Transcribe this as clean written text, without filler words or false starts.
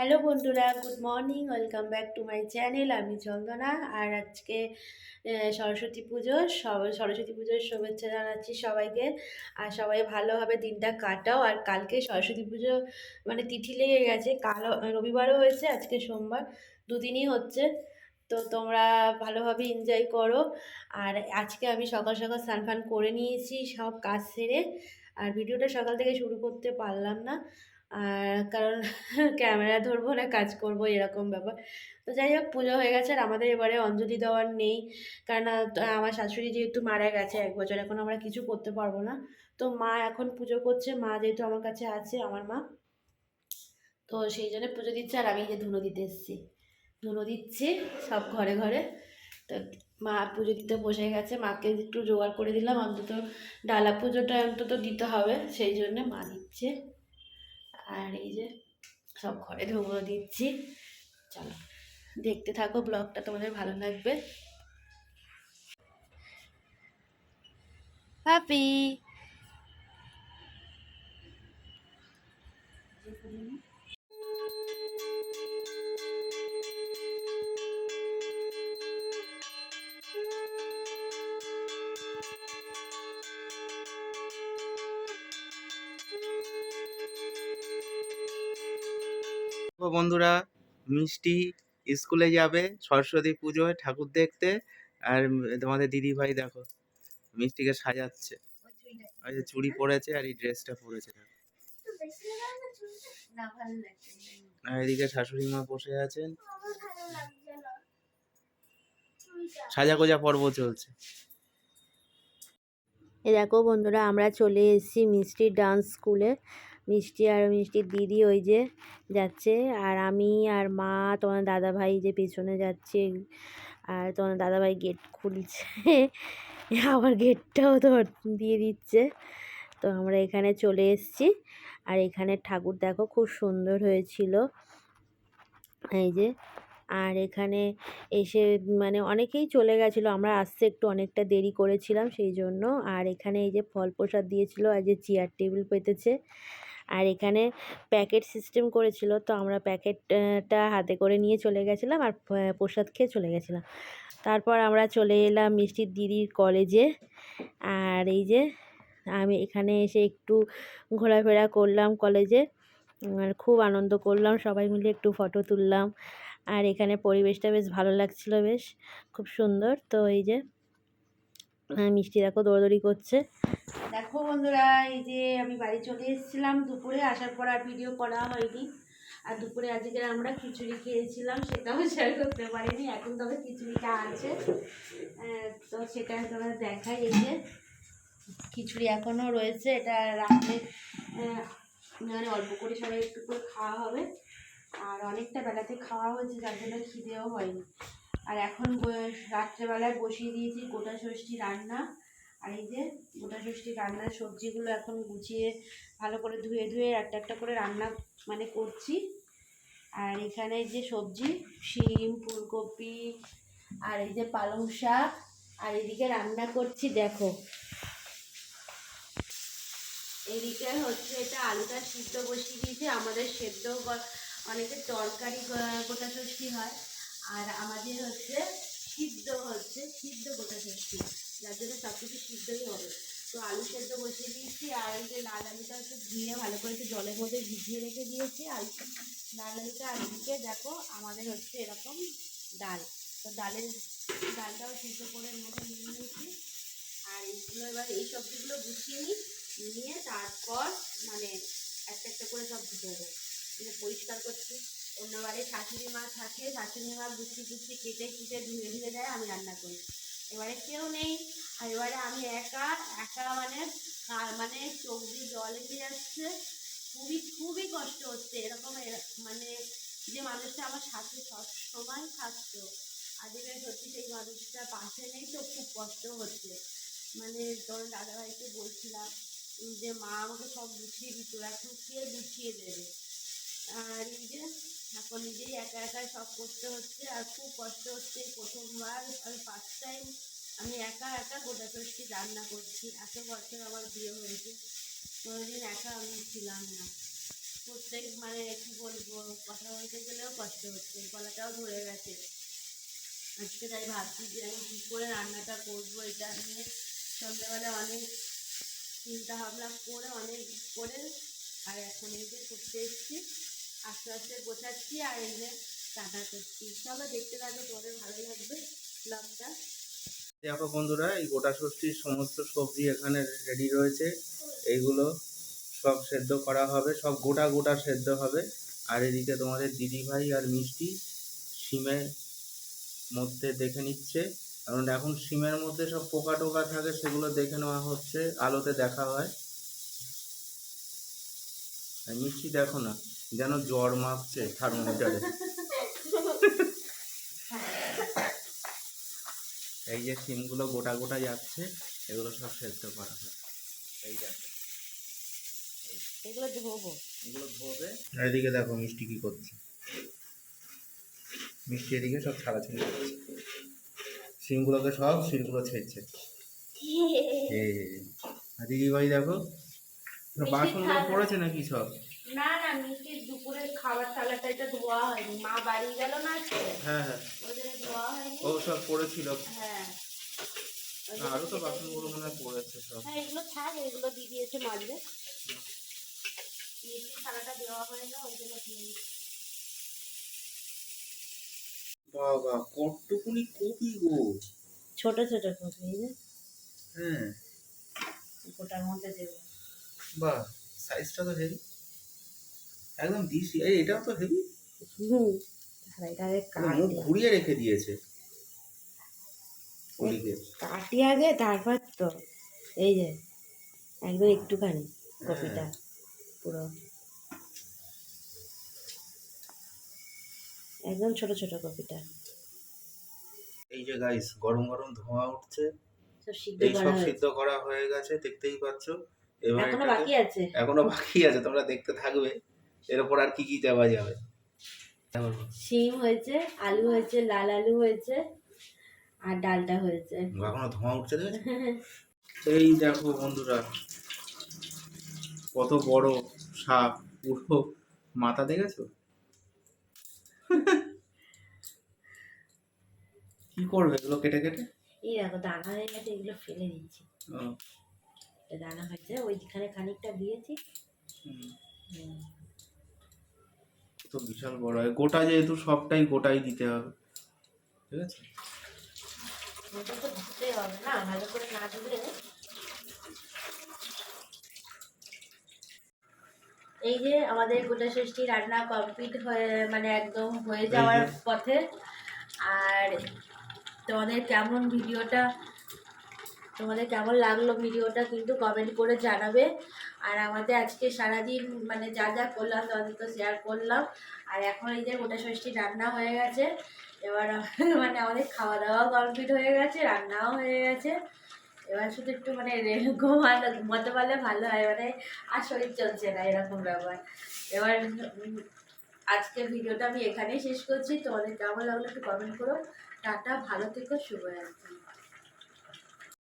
Hello বন্ধুরা, good morning, welcome back to my channel. আমি চন্দনা। আর আজকে সরস্বতী পুজো, সরস্বতী পুজোর শুভেচ্ছা জানাচ্ছি সবাইকে। আর সবাই ভালোভাবে দিনটা কাটাও। আর কালকে সরস্বতী পুজো মানে তিথি লেগে গেছে, কাল রবিবারও হয়েছে, আজকে সোমবার, দুদিনই হচ্ছে। তো তোমরা ভালোভাবে এনজয় করো। আর আজকে আমি সকাল সকাল স্নান ফান করে নিয়েছি, সব কাজ সেরে। আর ভিডিওটা সকাল থেকে শুরু করতে পারলাম না, আর কারণ ক্যামেরা ধরবো না কাজ করব এরকম ব্যাপার। তো যাই হোক, পুজো হয়ে গেছে। আর আমাদের এবারে অঞ্জলি দেওয়ার নেই, কারণ আমার শাশুড়ি যেহেতু মারা গেছে 1 বছর, এখন আমরা কিছু করতে পারবো না। তো মা এখন পুজো করছে, মা যেহেতু আমার কাছে আছে, আমার মা, তো সেই জন্য পুজো দিচ্ছে। আর আমি যে ধুনো দিতে এসেছি, ধুনো দিচ্ছি সব ঘরে ঘরে। তো মা পুজো দিতে বসে গেছে, মাকে একটু জোগাড় করে দিলাম, অন্তত ডালা পুজোটা অন্তত দিতে হবে, সেই জন্য মা দিচ্ছে। আর এই যে সব ঘরে ধুনো দিচ্ছি। চলো দেখতে থাকো, ব্লগটা তোমাদের ভালো লাগবে। হ্যাপি তো বন্ধুরা, মিষ্টি স্কুলে যাবে সরস্বতী পুজোয় ঠাকুর দেখতে। আর তোমাদের দিদি ভাই দেখো মিষ্টিকে সাজাচ্ছে। আর যে চুড়ি পরেছে আর এই ড্রেসটা পরেছে দেখো। আর এদিকে শাশুড়ি মা বসে আছেন, সাজাগোজা পর্ব চলছে। এ দেখো বন্ধুরা, আমরা চলে এসেছি মিষ্টির ডান্স স্কুলে। মিষ্টি আর মিষ্টির দিদি ওই যে যাচ্ছে, আর আমি আর মা, তোমার দাদা ভাই যে পেছনে যাচ্ছে। আর তোমার দাদা ভাই গেট খুলছে, আবার গেটটাও তো দিয়ে দিচ্ছে। তো আমরা এখানে চলে এসেছি। আর এখানে ঠাকুর দেখো খুব সুন্দর হয়েছিল, এই যে। আর এখানে এসে মানে অনেকেই চলে গেছিলো, আমরা আসতে একটু অনেকটা দেরি করেছিলাম সেই জন্য। আর এখানে এই যে ফল প্রসাদ দিয়েছিল, আর যে চেয়ার টেবিল পেতেছে। আর এখানে প্যাকেট সিস্টেম করেছিল, তো আমরা প্যাকেটটা হাতে করে নিয়ে চলে গেছিলাম, আর প্রসাদ খেয়ে চলে গেছিলাম। তারপর আমরা চলে এলাম মিষ্টির দিদির কলেজে। আর এই যে আমি এখানে এসে একটু ঘোরাফেরা করলাম কলেজে, আর খুব আনন্দ করলাম, সবাই মিলে একটু ফটো তুললাম। আর এখানে পরিবেশটা বেশ ভালো লাগছিল, বেশ খুব সুন্দর। তো এই যে মিষ্টি দেখো দৌড়দৌড়ি করছে। দেখো বন্ধুরা, এই যে আমি বাড়ি চলে এসেছিলাম দুপুরে, আসার পর আর ভিডিও করা হয়নি। আর দুপুরে আজকে আমরা খিচুড়ি খেয়েছিলাম, সেটাও শেয়ার করতে পারিনি। এখন তবে খিচুড়িটা আছে, তো সেটা তোমাদের দেখাই। এই যে খিচুড়ি এখনও রয়েছে, এটা রাত্রে মানে অল্প করে সবাই একটু করে খাওয়া হবে। আর অনেকটা বেলাতে খাওয়া হয়েছে, যার জন্য খিদেও হয়নি। আর এখন রাত্রেবেলায় বসিয়ে দিয়েছি গোটা ষষ্ঠী রান্না। আর এই যে গোটা ষষ্ঠী রান্নার সবজিগুলো এখন গুছিয়ে ভালো করে ধুয়ে ধুয়ে একটা একটা করে রান্না মানে করছি। আর এখানে যে সবজি, শিম, ফুলকপি, আর এই যে পালং শাক, আর এদিকে রান্না করছি দেখো। এদিকে হচ্ছে এটা আলুটা সিদ্ধ বসিয়ে দিয়েছি। আমাদের সেদ্ধ অনেকের তরকারি গোটা ষষ্ঠী হয়, আর আমাদের হচ্ছে সিদ্ধ গোটা ষষ্ঠী, যার জন্য সব কিছু সিদ্ধই হবে। তো আলু সেদ্ধ বসিয়ে দিয়েছি। আর এই যে লাল আলুটা একটু ধুয়ে ভালো করে একটু জলের মধ্যে ভিজিয়ে রেখে দিয়েছি। আর লাল আলুটা, আর এদিকে দেখো আমাদের হচ্ছে এরকম ডাল। তো ডালটাও সিদ্ধ করে এর মধ্যে নিয়ে নিয়েছি। আর এইগুলো এবার এই সবজিগুলো গুছিয়ে নিয়ে তারপর মানে একটা একটা করে সব দিতে হবে, মানে পরিষ্কার করছি। অন্যবারে শাশুড়ি মা থাকে, শাশুড়ি মা গুছিয়ে গুছিয়ে কেটে কুটে ধুয়ে ধুয়ে দেয়, আমি রান্না করি। এবারে কেউ নেই, আর এবারে আমি একা একা মানে মানে চোখ দিয়ে জল এসে যাচ্ছে, খুবই খুবই কষ্ট হচ্ছে। এরকম মানে যে মানুষটা আমার সাথে সব সময় থাকতো, আজকে সত্যি সেই মানুষটা পাশে নেই, তো খুব কষ্ট হচ্ছে। মানে তোর দাদাভাইকে বলছিলাম যে মা আমাকে সব গুছিয়ে দিত, এখন কে গুছিয়ে দেবে। আর এই যে এখন নিজেই একা একা সব করতে হচ্ছে, আর খুব কষ্ট হচ্ছে। এই প্রথমবার আমি ফার্স্ট টাইম আমি একা একা গোটা ষষ্ঠী রান্না করছি। এত বছর আমার বিয়ে হয়েছে, কোনোদিন একা আমি ছিলাম না। তো প্রত্যেক মানে কি বলবো, কথা বলতে গেলেও কষ্ট হচ্ছে, গলাটাও ধরে গেছে। আজকে তাই ভাবছি যে আমি কী করে রান্নাটা করবো, এটা নিয়ে সন্ধ্যেবেলা অনেক চিন্তা ভাবনা করে অনেক করে, আর এখন এই যে করতে এসেছি, আস্তে আস্তে গোছাচ্ছি আর এই যে রান্না করছি। সবাই দেখতে থাকো, তোমাদের ভালো লাগবে ব্লগটা। দেখো বন্ধুরা, এই গোটা ষষ্ঠীর সমস্ত সবজি এখানে রেডি রয়েছে। এইগুলো সব সেদ্ধ করা হবে, সব গোটা গোটা সেদ্ধ হবে। আর এদিকে তোমাদের দিদিভাই আর মিষ্টি শিমের মধ্যে দেখে নিচ্ছে, কারণ এখন শিমের মধ্যে সব পোকা টোকা থাকে, সেগুলো দেখে নেওয়া হচ্ছে, আলোতে দেখা হয়। আর মিষ্টি দেখো না, যেন জ্বর মাপছে থার্মোমিটারে। এই যে শিমগুলো গোটা গোটা যাচ্ছে, এগুলো সব সেদ্ধ করা হয়। এই দেখো, এগুলো ধোবো, এগুলো ধোবে। আর এদিকে দেখো মিষ্টি কি করছে, মিষ্টি এদিকে সব ছাড়াছাড়ি করছে, শিমগুলোকে সব শিলগুলো ছেড়ছে। আর দিদিভাই দেখো বাসনগুলো পড়েছে নাকি সব? না না, মিষ্টির দুপুরের খাবার থালাটা এটা ধোয়া হয়নি, মা বাড়ি গেল না আজকে, হ্যাঁ হ্যাঁ, ওই জন্য ধোয়া হয়নি। ও সব পড়েছিল। হ্যাঁ, আরো তো বাসনগুলো মনে হয় পড়েছে সব। হ্যাঁ এগুলো থাক, এগুলো দিয়ে দিয়েছে মাজবে। মিষ্টির থালাটা দেওয়া হয় না, ওই জন্য দিয়ে দিচ্ছি। বাবা কতটুকুনি কপি গো! ছোট ছোট কপি, এই যে হ্যাঁ, গোটার মধ্যে দেবো। বাহ, সাইজটা তো হেভি, একদম দিশি। এই এটাও তো হেভি, মুখ ঘুরিয়ে রেখে দিয়েছে ওদিকে। কাটি আগে, তারপর তো এই যে একদম একটুখানি কপিটা পুরো একদম ছোট ছোট কপিটা। এই যে গাইস, গরম গরম ধোঁয়া উঠছে, সব সিদ্ধ এই করা সব হয়েছে, সিদ্ধ করা হয়ে গেছে, দেখতেই পাচ্ছ। এবার এখনো এটাকে, বাকি আছে। এখনো বাকি আছে, তোমরা দেখতে থাকবে। এর উপর আর কি কি দেওয়া যাবে। শিম হয়েছে, আলু হয়েছে, লাল আলু হয়েছে, আর ডালটা হয়েছে। এখনো ধোঁয়া উঠছে, দেখেছো? এই দেখো বন্ধুরা, কত বড় সাপ, পুরো মাথা দেখেছো? কি করবে এগুলো কেটে কেটে? এই দেখো দানা হয়ে গেছে, এগুলো ফেলে দিচ্ছি। দানা হয়েছে, ওইখানে খানিকটা দিয়েছি। তো বিশাল বড় হয়, গোটা যেহেতু সবটাই গোটাই দিতে হবে, ঠিক আছে? ওটা তো ধুতেই হবে না, ভালো করে না ধুলে। এই যে আমাদের গোটা ষষ্ঠী রান্না কমপ্লিট হয়ে মানে একদম হয়ে যাওয়ার পথে। আর তোমাদের কেমন লাগলো ভিডিওটা কিন্তু কমেন্ট করে জানাবে। আর আমাদের আজকে সারাদিন মানে যা যা করলাম তোমাদের তো শেয়ার করলাম। আর এখন এই যে গোটা ষষ্ঠী রান্না হয়ে গেছে, এবার মানে আমাদের খাওয়া দাওয়াও কমপ্লিট হয়ে গেছে, রান্নাও হয়ে গেছে। এবার শুধু একটু মানে ঘুমাতে পারলে ভালো হয়, মানে আর শরীর চলছে না এরকম ব্যাপার। এবার আজকের ভিডিওটা আমি এখানেই শেষ করছি। তোমাদের কেমন লাগলো একটু কমেন্ট করো। টাটা, ভালো থেকো, শুভরাত্রি।